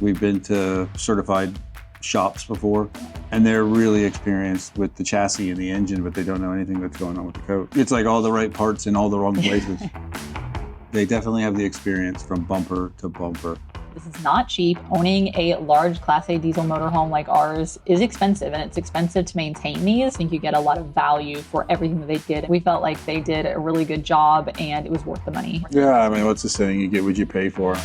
We've been to certified shops before, and they're really experienced with the chassis and the engine, but they don't know anything that's going on with the coach. It's like all the right parts in all the wrong places. They definitely have the experience from bumper to bumper. This is not cheap. Owning a large Class A diesel motorhome like ours is expensive, and it's expensive to maintain these. I think you get a lot of value for everything that they did. We felt like they did a really good job and it was worth the money. Yeah, I mean, what's the saying? You get what you pay for.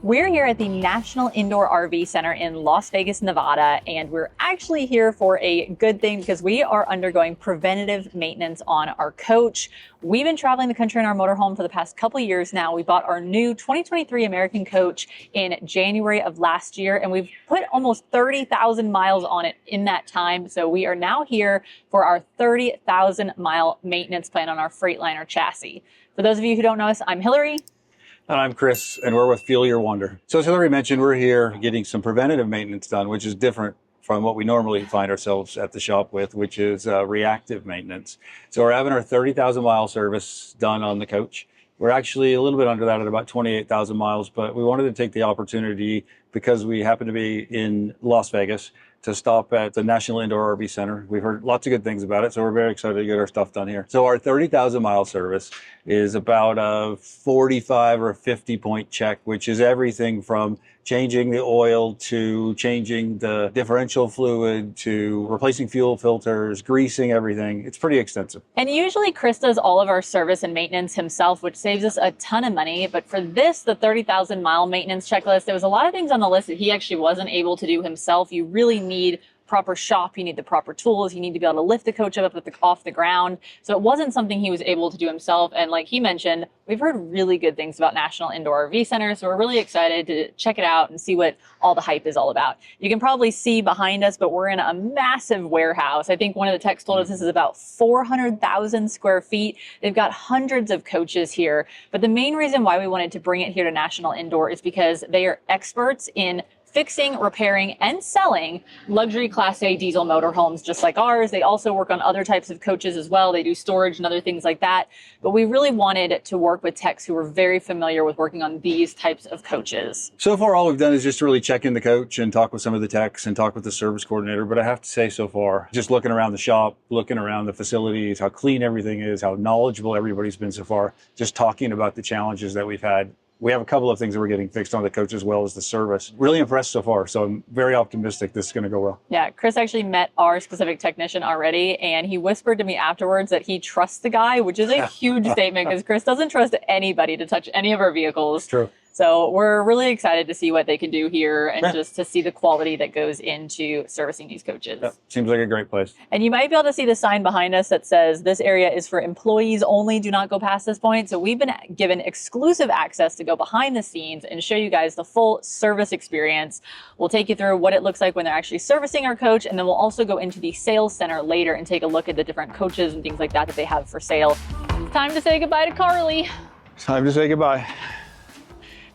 We're here at the National Indoor RV Center in Las Vegas, Nevada, and we're actually here for a good thing because we are undergoing preventative maintenance on our coach. We've been traveling the country in our motorhome for the past couple of years now. We bought our new 2023 American coach in January of last year, and we've put almost 30,000 miles on it in that time. So we are now here for our 30,000 mile maintenance plan on our Freightliner chassis. For those of you who don't know us, I'm Hillary. And I'm Kris, and we're with Fuel Your Wonder. So as Hillary mentioned, we're here getting some preventative maintenance done, which is different from what we normally find ourselves at the shop with, which is reactive maintenance. So we're having our 30,000 mile service done on the coach. We're actually a little bit under that at about 28,000 miles, but we wanted to take the opportunity because we happen to be in Las Vegas to stop at the National Indoor RV Center. We've heard lots of good things about it, so we're very excited to get our stuff done here. So our 30,000 mile service is about a 45 or 50 point check, which is everything from changing the oil to changing the differential fluid to replacing fuel filters, greasing everything. It's pretty extensive. And usually Kris does all of our service and maintenance himself, which saves us a ton of money. But for this, the 30,000 mile maintenance checklist, there was a lot of things on the list that he actually wasn't able to do himself. You really need proper shop, you need the proper tools, you need to be able to lift the coach up off the ground. So it wasn't something he was able to do himself. And like he mentioned, we've heard really good things about National Indoor RV Center. So we're really excited to check it out and see what all the hype is all about. You can probably see behind us, but we're in a massive warehouse. I think one of the techs told us this is about 400,000 square feet. They've got hundreds of coaches here. But the main reason why we wanted to bring it here to National Indoor is because they are experts in fixing, repairing, and selling luxury Class A diesel motorhomes just like ours. They also work on other types of coaches as well. They do storage and other things like that. But we really wanted to work with techs who were very familiar with working on these types of coaches. So far, all we've done is just really check in the coach and talk with some of the techs and talk with the service coordinator. But I have to say so far, just looking around the shop, looking around the facilities, how clean everything is, how knowledgeable everybody's been so far, just talking about the challenges that we've had. We have a couple of things that we're getting fixed on the coach as well as the service. Really impressed so far, so I'm very optimistic this is going to go well. Yeah, Kris actually met our specific technician already, and he whispered to me afterwards that he trusts the guy, which is a huge statement because Kris doesn't trust anybody to touch any of our vehicles. True. So we're really excited to see what they can do here and just to see the quality that goes into servicing these coaches. Yep. Seems like a great place. And you might be able to see the sign behind us that says this area is for employees only, do not go past this point. So we've been given exclusive access to go behind the scenes and show you guys the full service experience. We'll take you through what it looks like when they're actually servicing our coach, and then we'll also go into the sales center later and take a look at the different coaches and things like that that they have for sale. It's time to say goodbye to Carly. Time to say goodbye.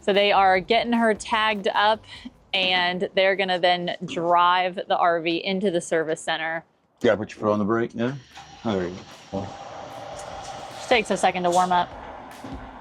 So they are getting her tagged up, and they're gonna then drive the RV into the service center. Yeah, put your foot on the brake, yeah? Oh, there you go. Just takes a second to warm up.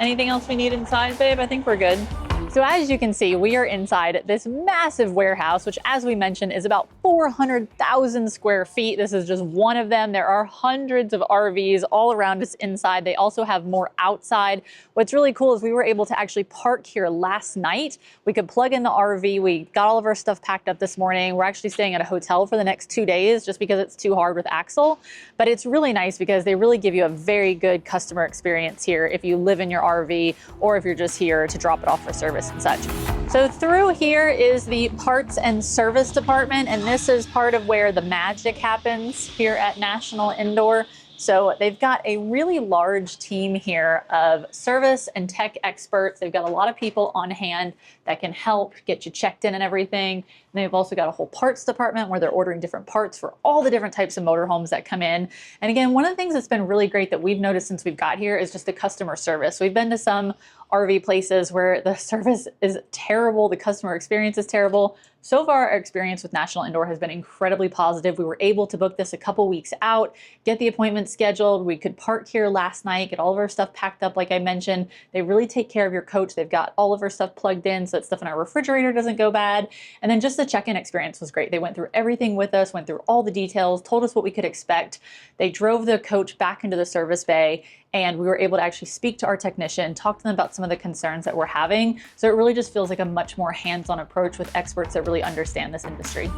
Anything else we need inside, babe? I think we're good. So as you can see, we are inside this massive warehouse, which as we mentioned is about 400,000 square feet. This is just one of them. There are hundreds of RVs all around us inside. They also have more outside. What's really cool is we were able to actually park here last night. We could plug in the RV. We got all of our stuff packed up this morning. We're actually staying at a hotel for the next 2 days just because it's too hard with Axel. But it's really nice because they really give you a very good customer experience here if you live in your RV or if you're just here to drop it off for service and such. So through here is the parts and service department, and this is part of where the magic happens here at National Indoor. So they've got a really large team here of service and tech experts. They've got a lot of people on hand that can help get you checked in and everything. And they've also got a whole parts department where they're ordering different parts for all the different types of motorhomes that come in. And again, one of the things that's been really great that we've noticed since we've got here is just the customer service. We've been to some RV places where the service is terrible, the customer experience is terrible. So far, our experience with National Indoor has been incredibly positive. We were able to book this a couple weeks out, get the appointment scheduled. We could park here last night, get all of our stuff packed up, like I mentioned. They really take care of your coach. They've got all of our stuff plugged in so that stuff in our refrigerator doesn't go bad. And then just the check-in experience was great. They went through everything with us, went through all the details, told us what we could expect. They drove the coach back into the service bay, and we were able to actually speak to our technician, talk to them about some of the concerns that we're having. So it really just feels like a much more hands-on approach with experts that really understand this industry.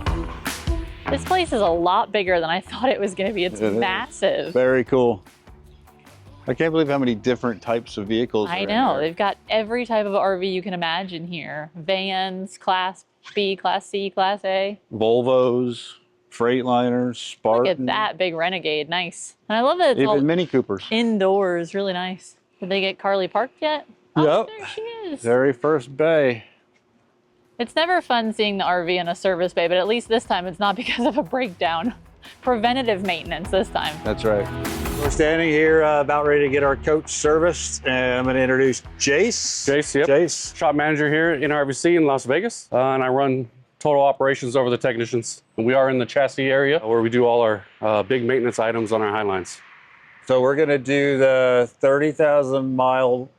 This place is a lot bigger than I thought it was going to be. It's massive. Very cool. I can't believe how many different types of vehicles I know. They've got every type of RV you can imagine here. Vans, Class B, Class C, Class A. Volvos, Freightliners, Spartan. Look at that big Renegade. Nice. And I love that it's Even all Mini Coopers. indoors. Really nice. Did they get Carly parked yet? Oh, there she is. Very first bay. It's never fun seeing the RV in a service bay, but at least this time it's not because of a breakdown. Preventative maintenance this time. That's right. We're standing here about ready to get our coach serviced, and I'm going to introduce Jace. Jace, yep. Jace. Shop manager here in NIRVC in Las Vegas, and I run total operations over the technicians. And we are in the chassis area where we do all our big maintenance items on our Highlines. So we're going to do the 30,000 mile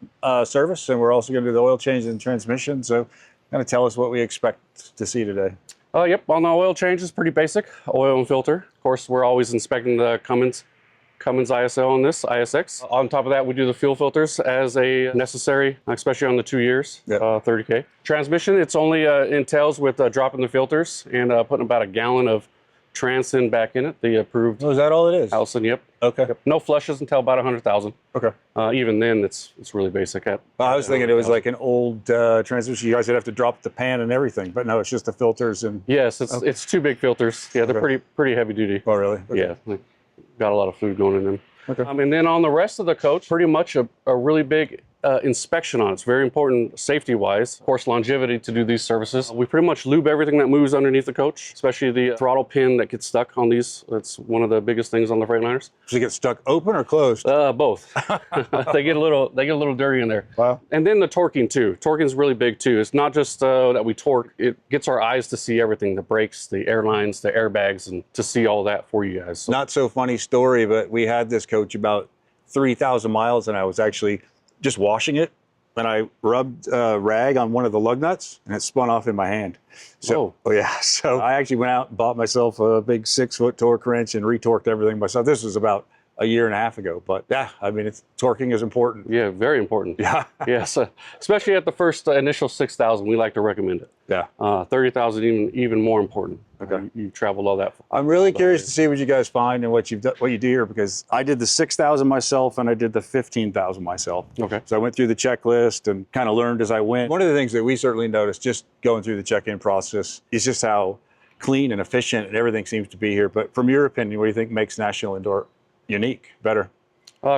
service, and we're also going to do the oil change and transmission. So kind of tell us what we expect to see today. Yep, on the oil change is pretty basic, oil and filter. Of course, we're always inspecting the Cummins ISO on this, ISX. On top of that, we do the fuel filters as a necessary, especially on the 2 years, 30K. Transmission, it's only entails with dropping the filters and putting about a gallon of Transin back in it, the approved. Oh, is that all it is? Allison, yep. Okay. Yep. No flushes until about 100,000. Okay. Even then, it's really basic. I was thinking it was like an old transmission. You guys would have to drop the pan and everything, but no, it's just the filters and. Yes, it's two big filters. Yeah, they're pretty heavy duty. Oh, really? Okay. Yeah, they got a lot of food going in them. Okay. And then on the rest of the coach, pretty much a really big inspection on it. It's very important safety-wise. Of course, longevity to do these services. We pretty much lube everything that moves underneath the coach, especially the throttle pin that gets stuck on these. That's one of the biggest things on the Freightliners. Does it get stuck open or closed? Both. They get a little dirty in there. Wow. And then the torquing too. Torquing is really big too. It's not just that we torque. It gets our eyes to see everything: the brakes, the airlines, the airbags, and to see all that for you guys. So. Not so funny story, but we had this coach about 3,000 miles, and I was actually just washing it, and I rubbed a rag on one of the lug nuts, and it spun off in my hand. So, so I actually went out and bought myself a big 6-foot torque wrench and retorqued everything myself. This was about a year and a half ago, but yeah, I mean, torquing is important. Yeah, very important. Yeah. Yes, especially at the first initial 6,000, we like to recommend it. Yeah. 30,000 even more important. Okay. You traveled all that. I'm really curious to see what you guys find and what you do here, because I did the 6,000 myself and I did the 15,000 myself. Okay. So I went through the checklist and kind of learned as I went. One of the things that we certainly noticed just going through the check-in process is just how clean and efficient and everything seems to be here. But from your opinion, what do you think makes National Indoor unique, better?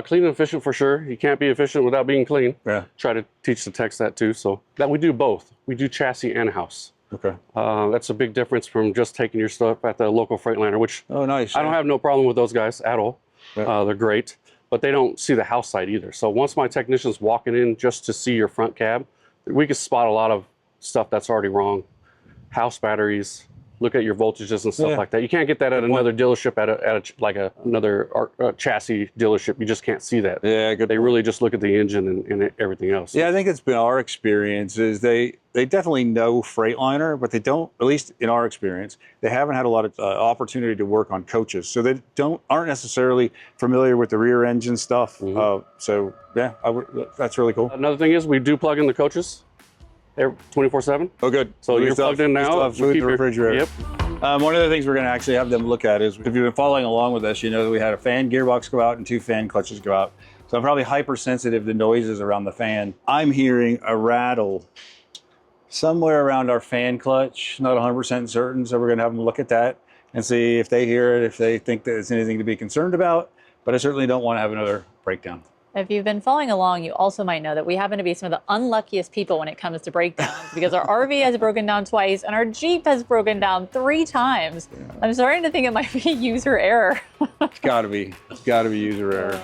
Clean and efficient for sure. You can't be efficient without being clean. Yeah. Try to teach the techs that too. So that we do both. We do chassis and house. Okay. That's a big difference from just taking your stuff at the local Freightliner, which nice. I don't have no problem with those guys at all. Yeah. They're great, but they don't see the house side either. So once my technician's walking in just to see your front cab, we can spot a lot of stuff that's already wrong. House batteries, look at your voltages and stuff like that. You can't get that at another dealership, at another chassis dealership. You just can't see that. Yeah, good. They really just look at the engine and everything else. Yeah, I think it's been our experience is they definitely know Freightliner, but they don't, at least in our experience, they haven't had a lot of opportunity to work on coaches. So they aren't necessarily familiar with the rear engine stuff. Mm-hmm. So yeah, that's really cool. Another thing is we do plug in the coaches. They're 24/7. Oh, good. So you're plugged in now. We still have food in the refrigerator. Yep. One of the things we're going to actually have them look at is, if you've been following along with us, you know that we had a fan gearbox go out and 2 fan clutches go out. So I'm probably hypersensitive to noises around the fan. I'm hearing a rattle somewhere around our fan clutch, not 100% certain. So we're going to have them look at that and see if they hear it, if they think that it's anything to be concerned about. But I certainly don't want to have another breakdown. If you've been following along, you also might know that we happen to be some of the unluckiest people when it comes to breakdowns, because our RV has broken down twice and our Jeep has broken down 3 times. Yeah. I'm starting to think it might be user error. It's got to be. It's got to be user error.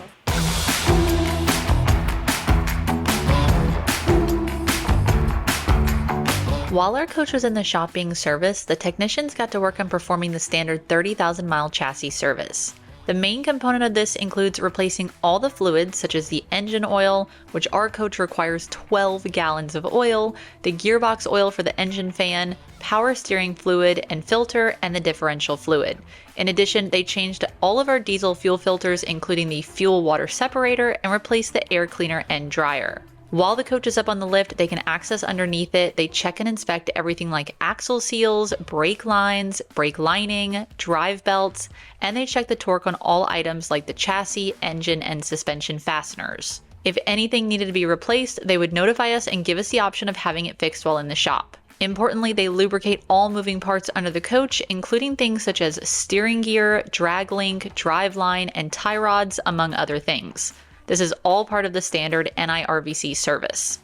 While our coach was in the shop being serviced, the technicians got to work on performing the standard 30,000 mile chassis service. The main component of this includes replacing all the fluids such as the engine oil, which our coach requires 12 gallons of oil, the gearbox oil for the engine fan, power steering fluid and filter, and the differential fluid. In addition, they changed all of our diesel fuel filters, including the fuel water separator, and replaced the air cleaner and dryer. While the coach is up on the lift, they can access underneath it. They check and inspect everything like axle seals, brake lines, brake lining, drive belts, and they check the torque on all items like the chassis, engine, and suspension fasteners. If anything needed to be replaced, they would notify us and give us the option of having it fixed while in the shop. Importantly, they lubricate all moving parts under the coach, including things such as steering gear, drag link, drive line, and tie rods, among other things. This is all part of the standard NIRVC service.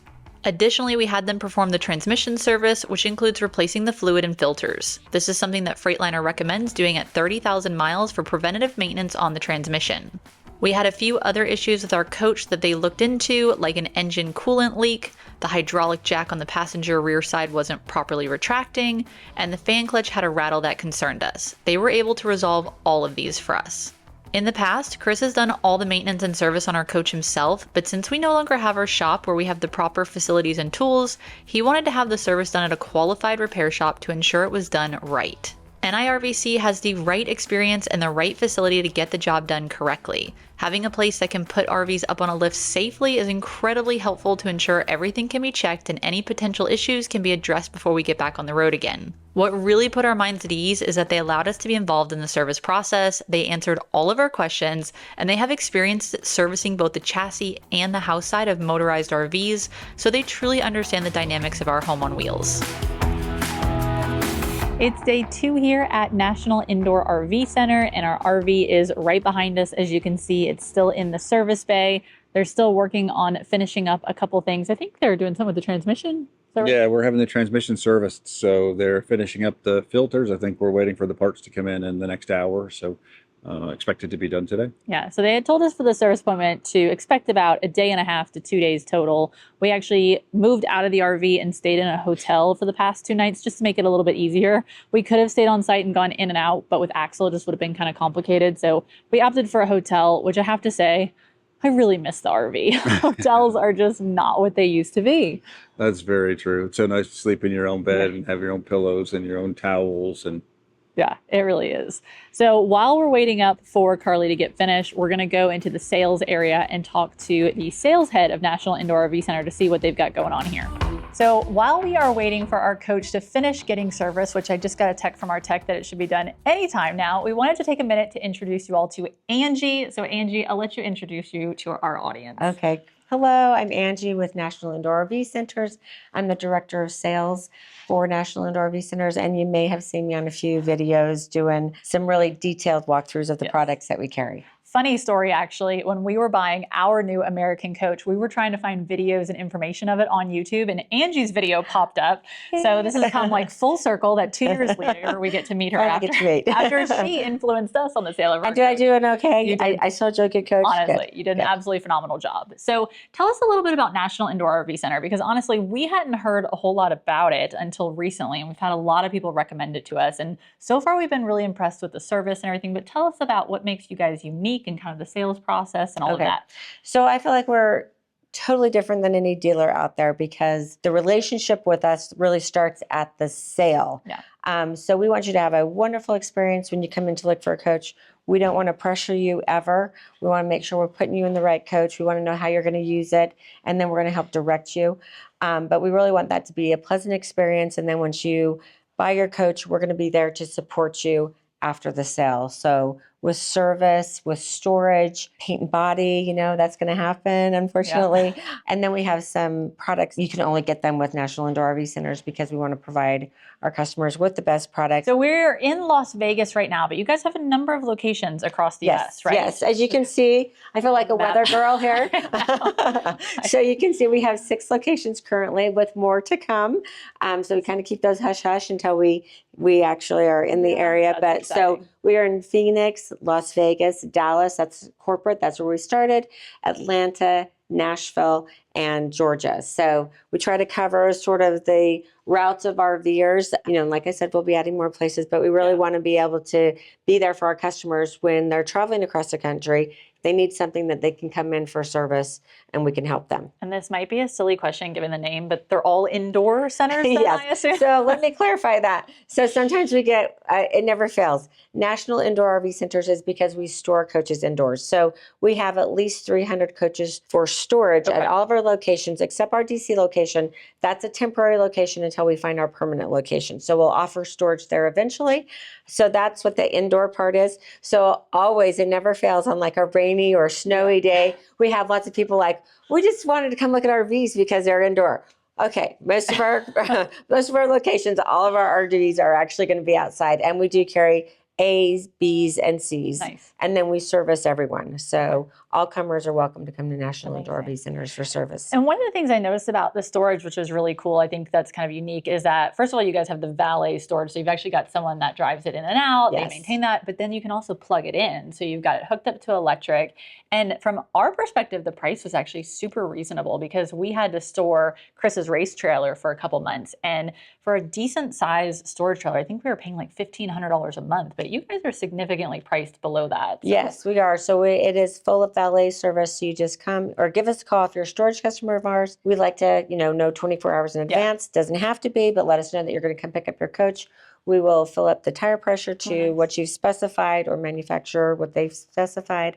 Additionally, we had them perform the transmission service, which includes replacing the fluid and filters. This is something that Freightliner recommends doing at 30,000 miles for preventative maintenance on the transmission. We had a few other issues with our coach that they looked into, like an engine coolant leak, the hydraulic jack on the passenger rear side wasn't properly retracting, and the fan clutch had a rattle that concerned us. They were able to resolve all of these for us. In the past, Kris has done all the maintenance and service on our coach himself, but since we no longer have our shop where we have the proper facilities and tools, he wanted to have the service done at a qualified repair shop to ensure it was done right. NIRVC has the right experience and the right facility to get the job done correctly. Having a place that can put RVs up on a lift safely is incredibly helpful to ensure everything can be checked and any potential issues can be addressed before we get back on the road again. What really put our minds at ease is that they allowed us to be involved in the service process, they answered all of our questions, and they have experience servicing both the chassis and the house side of motorized RVs, so they truly understand the dynamics of our home on wheels. It's day 2 here at National Indoor RV Center, and our RV is right behind us. As you can see, it's still in the service bay. They're still working on finishing up a couple things. I think they're doing something with the transmission. Yeah, we're having the transmission serviced, so they're finishing up the filters. I think we're waiting for the parts to come in the next hour, so expected to be done today. Yeah, so they had told us for the service appointment to expect about a day and a half to 2 days total. We actually moved out of the RV and stayed in a hotel for the past 2 nights just to make it a little bit easier. We could have stayed on site and gone in and out, but with Axel, it just would have been kind of complicated. So we opted for a hotel, which I have to say, I really miss the RV. Hotels are just not what they used to be. That's very true. It's so nice to sleep in your own bed and have your own pillows and your own towels. And yeah, it really is. So while we're waiting up for Carly to get finished, we're going to go into the sales area and talk to the sales head of National Indoor RV Center to see what they've got going on here. So while we are waiting for our coach to finish getting service, which I just got a text from our tech that it should be done anytime now, we wanted to take a minute to introduce you all to Angie. So Angie, I'll let you introduce you to our audience. Okay. Hello, I'm Angie with National Indoor RV Centers. I'm the Director of Sales for National Indoor RV Centers, and you may have seen me on a few videos doing some really detailed walkthroughs of the products that we carry. Funny story, actually. When we were buying our new American coach, we were trying to find videos and information of it on YouTube, and Angie's video popped up. So this has come like full circle that 2 years later, we get to meet her after she influenced us on the sale of our I do an okay. I sold you a good coach. Honestly, good. You did an absolutely phenomenal job. So tell us a little bit about National Indoor RV Center, because honestly, we hadn't heard a whole lot about it until recently, and we've had a lot of people recommend it to us. And so far, we've been really impressed with the service and everything, but tell us about what makes you guys unique and kind of the sales process and all of that. So I feel like we're totally different than any dealer out there because the relationship with us really starts at the sale. Yeah. So we want you to have a wonderful experience when you come in to look for a coach. We don't want to pressure you ever. We want to make sure we're putting you in the right coach. We want to know how you're going to use it, and then we're going to help direct you. But we really want that to be a pleasant experience. And then once you buy your coach, we're going to be there to support you after the sale. So with service, with storage, paint and body, you know, that's going to happen, unfortunately. Yeah. And then we have some products. You can only get them with National Indoor RV Centers because we want to provide our customers with the best products. So we're in Las Vegas right now, but you guys have a number of locations across the US, right? Yes, as you can see, I feel like a weather girl here. So you can see we have 6 locations currently with more to come. So we kind of keep those hush-hush until we actually are in the area. But exciting. So we are in Phoenix, Las Vegas, Dallas, that's corporate, that's where we started, Atlanta, Nashville, and Georgia. So we try to cover sort of the routes of our RVers. You know, like I said, we'll be adding more places, but we really want to be able to be there for our customers when they're traveling across the country. They need something that they can come in for service and we can help them. And this might be a silly question given the name, but they're all indoor centers then, Yes. I assume? So let me clarify that. So sometimes we get, it never fails. National Indoor RV Centers is because we store coaches indoors. So we have at least 300 coaches for storage at all of our locations, except our DC location. That's a temporary location until we find our permanent location. So we'll offer storage there eventually. So that's what the indoor part is. So always, it never fails on like a rainy or snowy day. We have lots of people like, we just wanted to come look at RVs because they're indoor. Okay, most of our locations, all of our RVs are actually going to be outside, and we do carry A's, B's, and C's. Nice. And then we service everyone. So all comers are welcome to come to National Indoor RV Centers for service. And one of the things I noticed about the storage, which is really cool, I think that's kind of unique, is that, first of all, you guys have the valet storage. So you've actually got someone that drives it in and out. Yes. They maintain that. But then you can also plug it in. So you've got it hooked up to electric. And from our perspective, the price was actually super reasonable because we had to store Kris's race trailer for a couple months. And for a decent size storage trailer, I think we were paying like $1,500 a month. But you guys are significantly priced below that. So. Yes, we are. So it is full of valet service. So you just come or give us a call if you're a storage customer of ours. We like to, know 24 hours in advance. Doesn't have to be, but let us know that you're going to come pick up your coach. We will fill up the tire pressure to what you've specified or manufacturer what they've specified.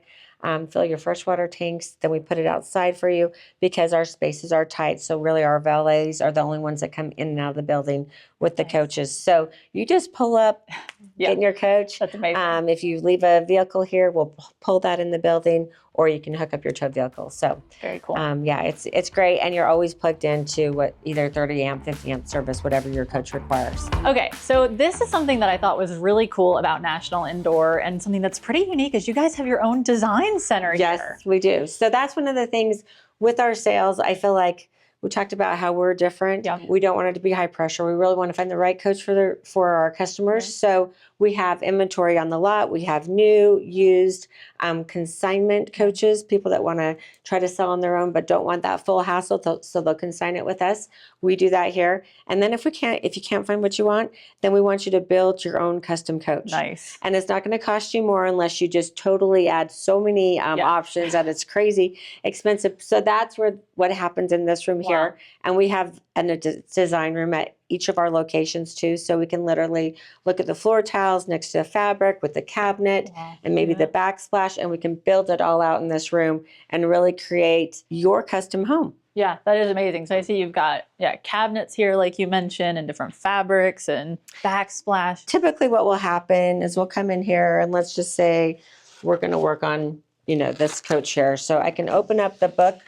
Fill your freshwater tanks. Then we put it outside for you because our spaces are tight. So really our valets are the only ones that come in and out of the building with the coaches. So you just pull up, get in your coach. That's amazing. If you leave a vehicle here, we'll pull that in the building, or you can hook up your towed vehicle. So very cool. It's great. And you're always plugged into either 30 amp, 50 amp service, whatever your coach requires. Okay, so this is something that I thought was really cool about National Indoor and something that's pretty unique is you guys have your own design center here. Yes, we do. So that's one of the things with our sales. I feel like we talked about how we're different. Yeah. We don't want it to be high pressure. We really want to find the right coach for our customers. Right. So we have inventory on the lot. We have new, used, consignment coaches, people that want to try to sell on their own but don't want that full hassle, so they'll consign it with us. We do that here. And then if you can't find what you want, then we want you to build your own custom coach. Nice. And it's not going to cost you more unless you just totally add so many options that it's crazy expensive. So that's what happens in this room here. Wow. And we have a design room at each of our locations too. So we can literally look at the floor tiles next to the fabric with the cabinet and maybe the backsplash, and we can build it all out in this room and really create your custom home. Yeah, that is amazing. So I see you've got cabinets here, like you mentioned, and different fabrics and backsplash. Typically what will happen is we'll come in here and let's just say we're going to work on, this coach here. So I can open up the book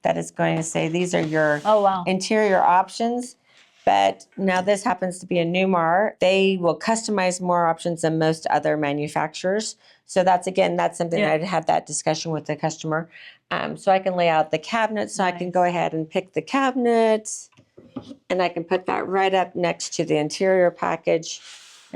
that is going to say these are your interior options. But now this happens to be a Newmar. They will customize more options than most other manufacturers. So that's something that I'd have that discussion with the customer. So I can lay out the cabinet. So I can go ahead and pick the cabinet and I can put that right up next to the interior package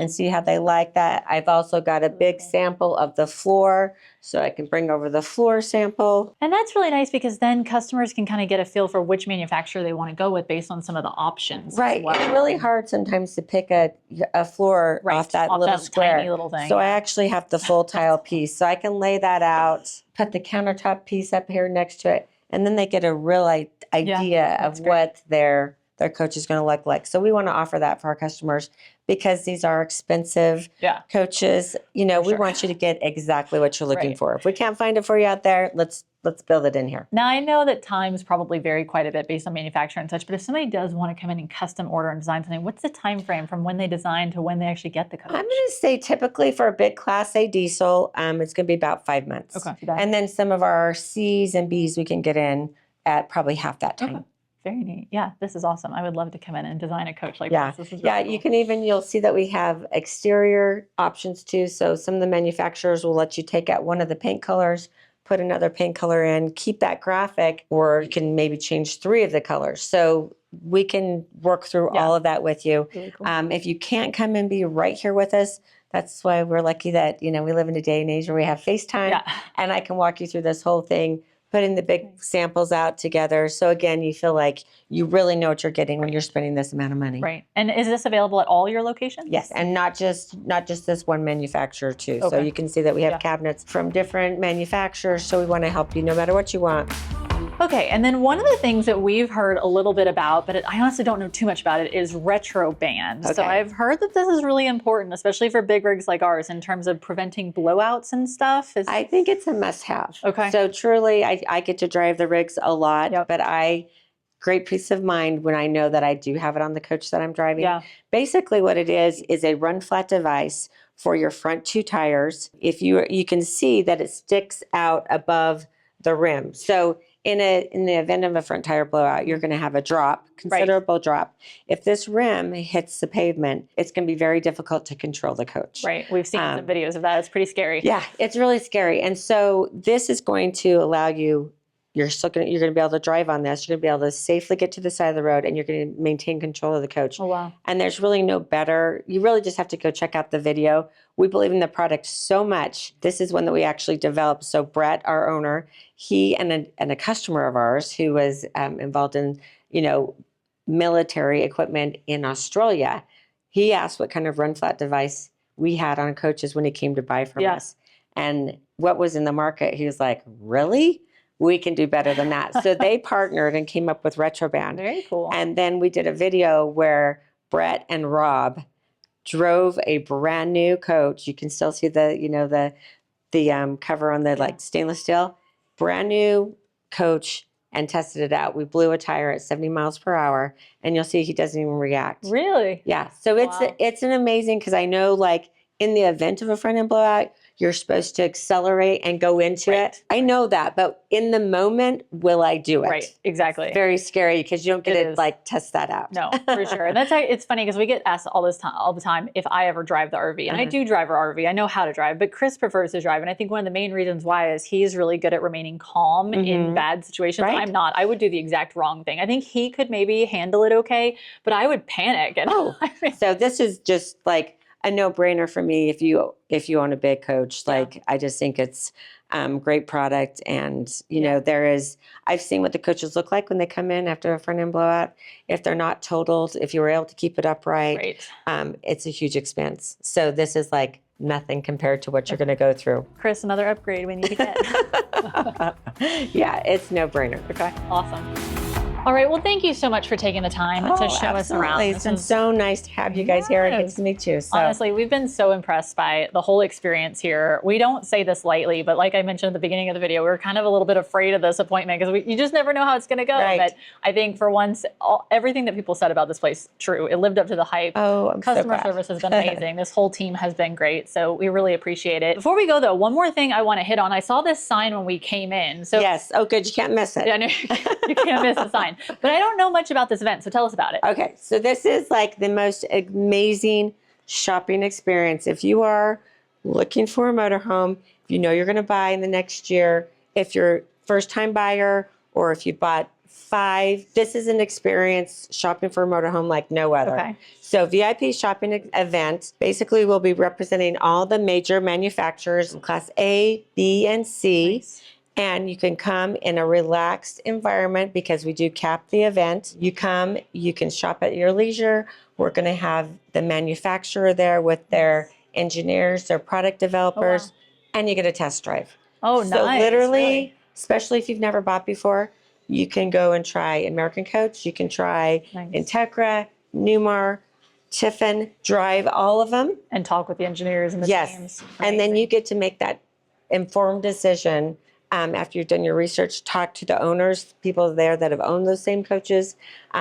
and see how they like that. I've also got a big sample of the floor, so I can bring over the floor sample. And that's really nice because then customers can kind of get a feel for which manufacturer they want to go with based on some of the options. Right. It's really hard sometimes to pick a floor off that little square. Tiny little thing. So I actually have the full tile piece. So I can lay that out, put the countertop piece up here next to it, and then they get a real idea of what their coach is going to look like. So we want to offer that for our customers because these are expensive coaches. We want you to get exactly what you're looking for. If we can't find it for you out there, let's build it in here. Now, I know that times probably vary quite a bit based on manufacturer and such, but if somebody does want to come in and custom order and design something, what's the time frame from when they design to when they actually get the coach? I'm going to say typically for a big Class A diesel, it's going to be about 5 months. Okay. And then some of our C's and B's we can get in at probably half that time. Okay. Very neat. Yeah, this is awesome. I would love to come in and design a coach like this. This is really cool. You can you'll see that we have exterior options too. So some of the manufacturers will let you take out one of the paint colors, put another paint color in, keep that graphic, or you can maybe change 3 of the colors. So we can work through all of that with you. Really cool. If you can't come and be right here with us, that's why we're lucky that, we live in a day and age where we have FaceTime and I can walk you through this whole thing putting the big samples out together. So again, you feel like you really know what you're getting when you're spending this amount of money. Right. And is this available at all your locations? Yes, and not just this one manufacturer too. So Okay. you can see that we have Yeah. cabinets from different manufacturers. So we want to help you no matter what you want. Okay, and then one of the things that we've heard a little bit about, but I honestly don't know too much about it, is retro band. So Okay. I've heard that this is really important, especially for big rigs like ours, in terms of preventing blowouts and stuff. I think it's a must-have. Okay. So truly, I get to drive the rigs a lot, Yep. but great peace of mind when I know that I do have it on the coach that I'm driving. Yeah. Basically what it is a run flat device for your front two tires. If you can see that it sticks out above the rim. So in the event of a front tire blowout, you're going to have a drop, considerable drop. If this rim hits the pavement, it's going to be very difficult to control the coach. Right. We've seen some videos of that. It's pretty scary. Yeah, it's really scary. And so this is going to allow you, you're going to be able to drive on this. You're going to be able to safely get to the side of the road, and you're going to maintain control of the coach. Oh, wow. And there's really no better. You really just have to go check out the video. We believe in the product so much. This is one that we actually developed. So Brett, our owner, he and a customer of ours who was involved in, military equipment in Australia, he asked what kind of run flat device we had on coaches when he came to buy from us. And what was in the market, he was like, really? We can do better than that. So they partnered and came up with Retroband. Very cool. And then we did a video where Brett and Rob drove a brand new coach. You can still see the cover on the stainless steel, brand new coach, and tested it out. We blew a tire at 70 miles per hour, and you'll see he doesn't even react. Really? Yeah. So it's an amazing, because I know in the event of a front end blowout, you're supposed to accelerate and go into it. I know that, but in the moment, will I do it? Right, exactly. It's very scary because you don't get to test that out. No, for sure. And it's funny because we get asked all the time if I ever drive the RV. And I do drive our RV. I know how to drive, but Kris prefers to drive. And I think one of the main reasons why is he's really good at remaining calm in bad situations. Right. I'm not. I would do the exact wrong thing. I think he could maybe handle it okay, but I would panic. And So this is just a no-brainer for me if you own a big coach. I just think it's great product, and I've seen what the coaches look like when they come in after a front end blowout. If they're not totaled, if you were able to keep it upright, it's a huge expense. So this is nothing compared to what you're going to go through. Kris, another upgrade we need to get. Yeah, it's no-brainer. Okay, awesome. All right, well, thank you so much for taking the time to show us around. It's been so nice to have you guys here. It gets to meet you. So. Honestly, we've been so impressed by the whole experience here. We don't say this lightly, but like I mentioned at the beginning of the video, we were kind of a little bit afraid of this appointment because you just never know how it's going to go. Right. But I think for once, everything that people said about this place, true. It lived up to the hype. Oh, I'm so Customer glad. service has been amazing. This whole team has been great. So we really appreciate it. Before we go, though, one more thing I want to hit on. I saw this sign when we came in. So yes. Oh, good. You can't miss it. Yeah, no, you can't miss the sign. But I don't know much about this event, so tell us about it. Okay, so this is the most amazing shopping experience. If you are looking for a motorhome, if you know you're going to buy in the next year, if you're first time buyer, or if you bought 5, this is an experience shopping for a motorhome like no other. Okay. So VIP shopping event, basically we'll be representing all the major manufacturers in class A, B, and C. Nice. And you can come in a relaxed environment because we do cap the event. You come, you can shop at your leisure. We're going to have the manufacturer there with their engineers, their product developers, and you get a test drive. Oh, So nice. literally, Really? especially if you've never bought before, you can go and try American Coach. You can try Nice. Integra, Newmar, Tiffin, drive all of them. And talk with the engineers and the Yes. teams. And then Amazing. you get to make that informed decision after you've done your research. Talk to the owners, people there that have owned those same coaches.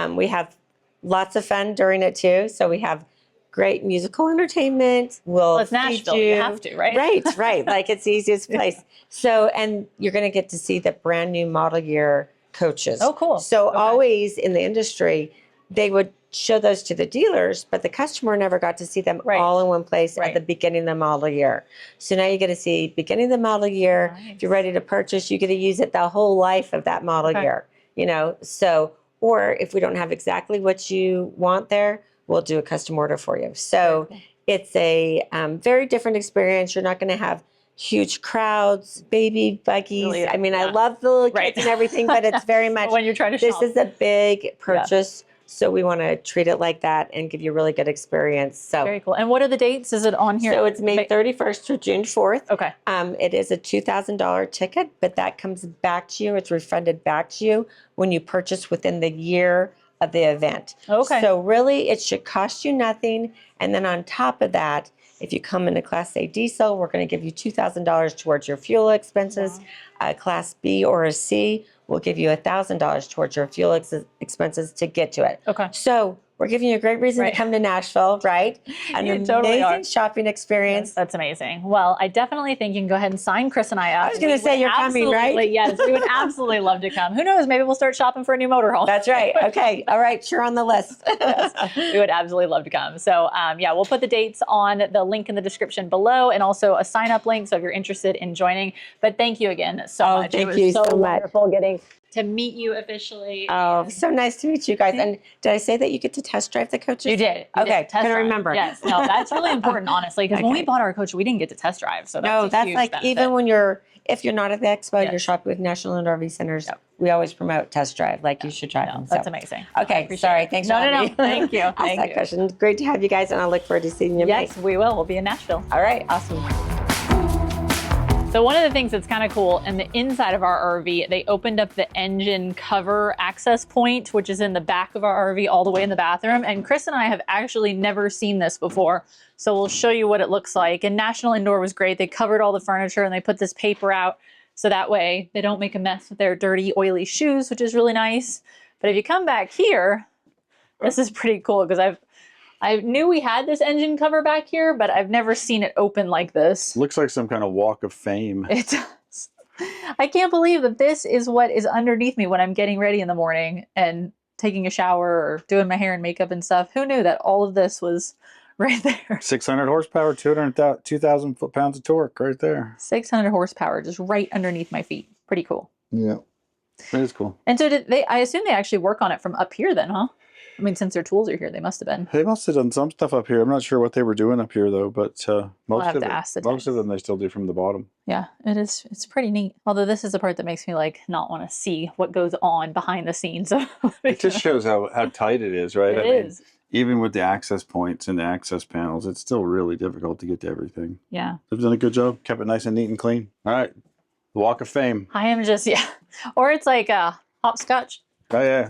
We have lots of fun during it too. So we have great musical entertainment. Well, it's Nashville. You have to, right? Right. It's the easiest place. So, and you're going to get to see the brand new model year coaches. Oh, cool. So Okay. always in the industry, they would show those to the dealers, but the customer never got to see them Right. all in one place Right. at the beginning of the model year. So now you get to see beginning of the model year. Nice. If you're ready to purchase, you get to use it the whole life of that model Okay. year. So, or if we don't have exactly what you want there, we'll do a custom order for you. So Very cool. it's a very different experience. You're not going to have huge crowds, baby buggies. Really, I mean, I yeah. love the little Right. kids and everything, but it's very much, when you're trying to this shop. is a big purchase. So we want to treat it like that and give you a really good experience. So Very cool. And what are the dates? Is it on here? So it's May 31st through June 4th. Okay. It is a $2,000 ticket, but that comes back to you. It's refunded back to you when you purchase within the year of the event. Okay. So really, it should cost you nothing. And then on top of that, if you come in a Class A diesel, we're going to give you $2,000 towards your fuel expenses. A Class B or a C, we'll give you $1,000 towards your fuel expenses to get to it. Okay. So we're giving you a great reason Right. to come to Nashville, right? An You amazing totally are. shopping experience. That's amazing. Well, I definitely think you can go ahead and sign Kris and I up. I was gonna We say would you're coming, right? absolutely- Yes, we would absolutely love to come. Who knows? Maybe we'll start shopping for a new motorhome. That's right. Okay. All right. You're on the list. We would absolutely love to come. So yeah, we'll put the dates on the link in the description below and also a sign up link. So if you're interested in joining, but thank you again so Oh, much. thank It was you so much. wonderful getting to meet you officially. Oh, And so nice to meet you guys. And did I say that you get to test drive the coaches? you did. You Okay. did. Test Can I drive. remember? Yes. No, that's really important, honestly, because when we Okay. bought our coach, we didn't get to test drive. So that's No, a that's huge like benefit. even when if you're not at the expo, Yes. you're shopping with National Indoor RV Centers. Yep. We always promote test drive. Like you should try No, them. that's So. amazing. Okay. Appreciate Sorry. it. Thanks. No, for no, having no. me. Thank you. Ask Thank that you. question. Great to have you guys, and I look forward to seeing you. in May. Yes, we will. We'll be in Nashville. All right. Awesome. So one of the things that's kind of cool, in the inside of our RV, they opened up the engine cover access point, which is in the back of our RV all the way in the bathroom. And Kris and I have actually never seen this before. So we'll show you what it looks like. And National Indoor was great. They covered all the furniture and they put this paper out so that way they don't make a mess with their dirty, oily shoes, which is really nice. But if you come back here, this is pretty cool because I knew we had this engine cover back here, but I've never seen it open like this. Looks like some kind of walk of fame. It does. I can't believe that this is what is underneath me when I'm getting ready in the morning and taking a shower or doing my hair and makeup and stuff. Who knew that all of this was right there? 600 horsepower, 2,000 foot-pounds of torque right there. 600 horsepower just right underneath my feet. Pretty cool. Yeah, that is cool. And so I assume they actually work on it from up here then, huh? I mean, since their tools are here, they must have been. They must have done some stuff up here. I'm not sure what they were doing up here though, but We'll have to ask the most of techs. them they still do from the bottom. Yeah, it's pretty neat. Although this is the part that makes me like not want to see what goes on behind the scenes. It just shows how tight it is, right? It is. Even with the access points and the access panels, it's still really difficult to get to everything. Yeah. They've done a good job. Kept it nice and neat and clean. All right. The Walk of Fame. I am just, yeah. Or it's like hopscotch. Oh, yeah.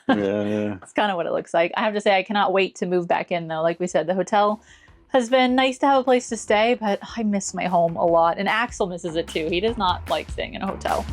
Yeah. That's kind of what it looks like. I have to say, I cannot wait to move back in though. Like we said, the hotel has been nice to have a place to stay, but I miss my home a lot. And Axel misses it too. He does not like staying in a hotel.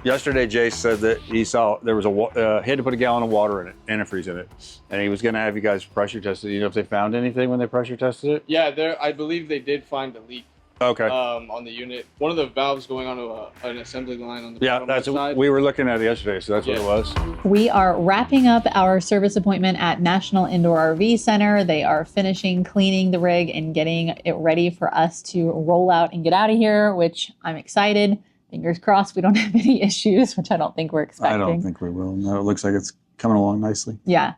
Yesterday, Jace said that he saw there was he had to put a gallon of water in it, antifreeze in it, and he was going to have you guys pressure test it. You know if they found anything when they pressure tested it? Yeah, I believe they did find a leak Okay. on the unit. One of the valves going onto an assembly line on the Yeah, bottom that's side. we were looking at it yesterday, so that's what it was. We are wrapping up our service appointment at National Indoor RV Center. They are finishing cleaning the rig and getting it ready for us to roll out and get out of here, which I'm excited. Fingers crossed we don't have any issues, which I don't think we're expecting. I don't think we will. No, it looks like it's coming along nicely. Yeah.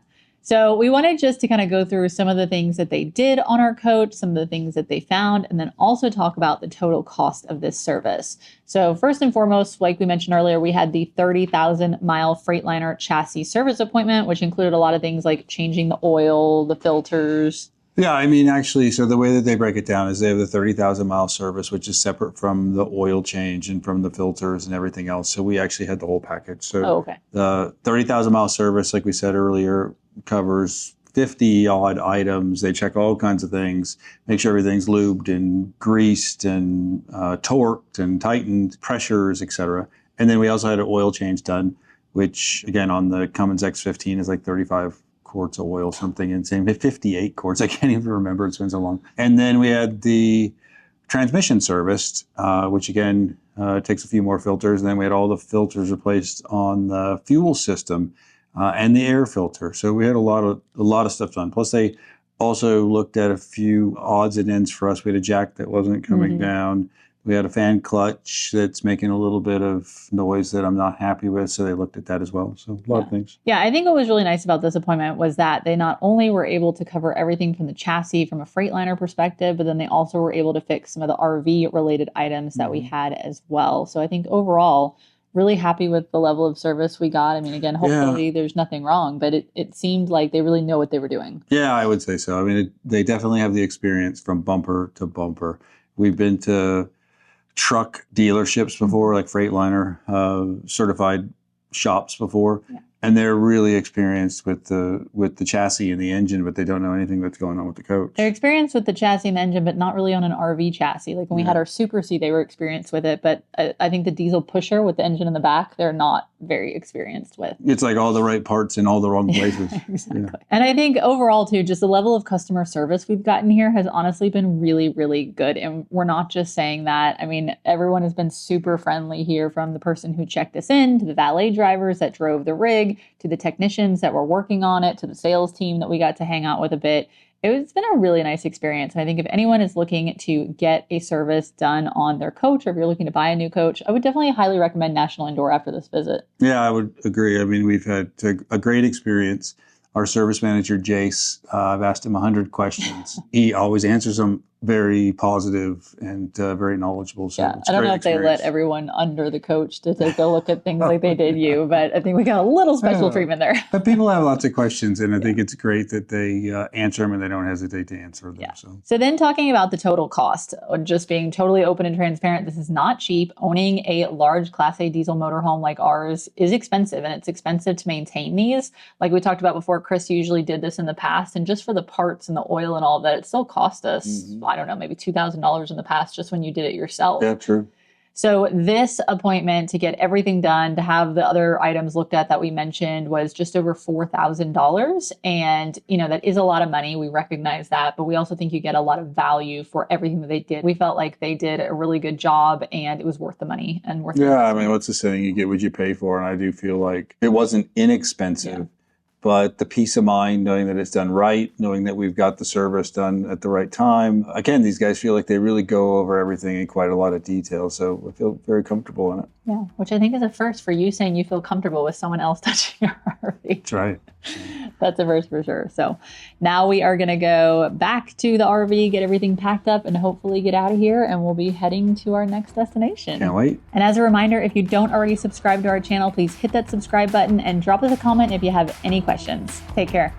So we wanted just to kind of go through some of the things that they did on our coach, some of the things that they found, and then also talk about the total cost of this service. So first and foremost, like we mentioned earlier, we had the 30,000 mile Freightliner chassis service appointment, which included a lot of things like changing the oil, the filters. Yeah, I mean, actually, so the way that they break it down is they have the 30,000 mile service, which is separate from the oil change and from the filters and everything else. So we actually had the whole package. So Oh, okay. the 30,000 mile service, like we said earlier, covers 50 odd items. They check all kinds of things, make sure everything's lubed and greased and torqued and tightened, pressures, etc. And then we also had an oil change done, which again on the Cummins X15 is like 35 quarts of oil, something insane. 58 quarts. I can't even remember. It's been so long. And then we had the transmission serviced, which again takes a few more filters. And then we had all the filters replaced on the fuel system and the air filter. So we had a lot of stuff done. Plus they also looked at a few odds and ends for us. We had a jack that wasn't coming down. We had a fan clutch that's making a little bit of noise that I'm not happy with, so they looked at that as well. So a lot of things. Yeah, I think what was really nice about this appointment was that they not only were able to cover everything from the chassis from a Freightliner perspective, but then they also were able to fix some of the RV related items that we had as well. So I think overall, really happy with the level of service we got. I mean, again, hopefully there's nothing wrong, but it seemed like they really know what they were doing. Yeah, I would say so. I mean, they definitely have the experience from bumper to bumper. We've been to truck dealerships before, like Freightliner certified shops before, and they're really experienced with the chassis and the engine, but they don't know anything that's going on with the coach. They're experienced with the chassis and the engine, but not really on an RV chassis. Like when we had our Super C, they were experienced with it, but I think the diesel pusher with the engine in the back, they're not very experienced with. It's like all the right parts in all the wrong places. Exactly. Yeah. And I think overall too, just the level of customer service we've gotten here has honestly been really, really good. And we're not just saying that. I mean, everyone has been super friendly here, from the person who checked us in, to the valet drivers that drove the rig, to the technicians that were working on it, to the sales team that we got to hang out with a bit. It's been a really nice experience. And I think if anyone is looking to get a service done on their coach, or if you're looking to buy a new coach, I would definitely highly recommend National Indoor after this visit. Yeah, I would agree. I mean, we've had a great experience. Our service manager, Jace, I've asked him 100 questions. He always answers them very positive and very knowledgeable. So yeah, I don't know if they let everyone under the coach to take a look at things like they did you, but I think we got a little special treatment there. But people have lots of questions, and I think it's great that they answer them and they don't hesitate to answer them. Yeah. So then talking about the total cost, just being totally open and transparent, this is not cheap. Owning a large Class A diesel motorhome like ours is expensive, and it's expensive to maintain these. Like we talked about before, Kris usually did this in the past, and just for the parts and the oil and all that, it still cost us, I don't know, maybe $2,000 in the past just when you did it yourself. Yeah, true. So this appointment to get everything done, to have the other items looked at that we mentioned, was just over $4,000. And, you know, that is a lot of money. We recognize that, but we also think you get a lot of value for everything that they did. We felt like they did a really good job, and it was worth the money and worth Yeah, I mean, what's the saying? You get what you pay for. And I do feel like it wasn't inexpensive. Yeah. But the peace of mind, knowing that it's done right, knowing that we've got the service done at the right time. Again, these guys feel like they really go over everything in quite a lot of detail. So I feel very comfortable in it. Yeah, which I think is a first for you, saying you feel comfortable with someone else touching your RV. That's right. That's a first for sure. So now we are going to go back to the RV, get everything packed up, and hopefully get out of here, and we'll be heading to our next destination. Can't wait. And as a reminder, if you don't already subscribe to our channel, please hit that subscribe button and drop us a comment if you have any questions. Take care.